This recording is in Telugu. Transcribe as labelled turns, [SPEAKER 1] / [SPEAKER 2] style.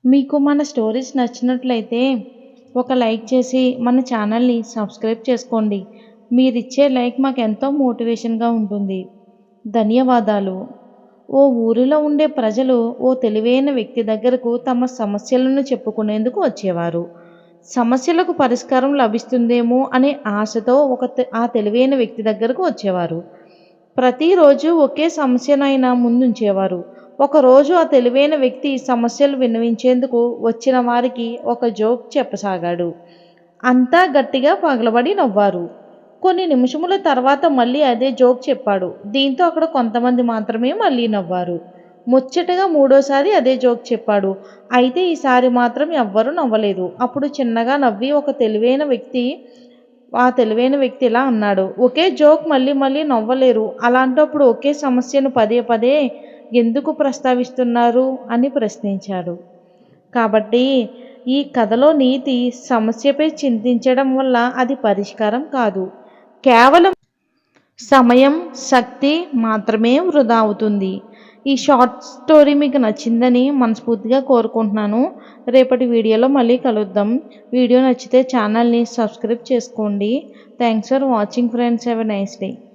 [SPEAKER 1] మీకు మన స్టోరీస్ నచ్చినట్లయితే ఒక లైక్ చేసి మన ఛానల్ని సబ్స్క్రైబ్ చేసుకోండి. మీరిచ్చే లైక్ మాకెంతో మోటివేషన్గా ఉంటుంది. ధన్యవాదాలు. ఓ ఊరిలో ఉండే ప్రజలు ఓ తెలివైన వ్యక్తి దగ్గరకు తమ సమస్యలను చెప్పుకునేందుకు వచ్చేవారు. సమస్యలకు పరిష్కారం లభిస్తుందేమో అనే ఆశతో ఆ తెలివైన వ్యక్తి దగ్గరకు వచ్చేవారు. ప్రతిరోజు ఒకే సమస్యనైనా ముందుంచేవారు. ఒకరోజు ఆ తెలివైన వ్యక్తి సమస్యలు విన్నవించేందుకు వచ్చిన వారికి ఒక జోక్ చెప్పసాగాడు. అంతా గట్టిగా పగలబడి నవ్వారు. కొన్ని నిమిషముల తర్వాత మళ్ళీ అదే జోక్ చెప్పాడు. దీంతో అక్కడ కొంతమంది మాత్రమే మళ్ళీ నవ్వారు. ముచ్చటగా మూడోసారి అదే జోక్ చెప్పాడు. అయితే ఈసారి మాత్రం ఎవ్వరూ నవ్వలేదు. అప్పుడు చిన్నగా నవ్వి ఆ తెలివైన వ్యక్తి ఇలా అన్నాడు. ఒకే జోక్ మళ్ళీ మళ్ళీ నవ్వలేరు. అలాంటప్పుడు ఒకే సమస్యను పదే పదే ఎందుకు ప్రస్తావిస్తున్నారు అని ప్రశ్నించాడు. కాబట్టి ఈ కథలో నీతి సమస్యపై చింతించడం వల్ల అది పరిష్కారం కాదు. కేవలం సమయం, శక్తి మాత్రమే వృధా అవుతుంది. ఈ షార్ట్ స్టోరీ మీకు నచ్చిందని మనస్ఫూర్తిగా కోరుకుంటున్నాను. రేపటి వీడియోలో మళ్ళీ కలుద్దాం. వీడియో నచ్చితే ఛానల్ని సబ్స్క్రైబ్ చేసుకోండి. Thanks for watching friends. Have a nice day.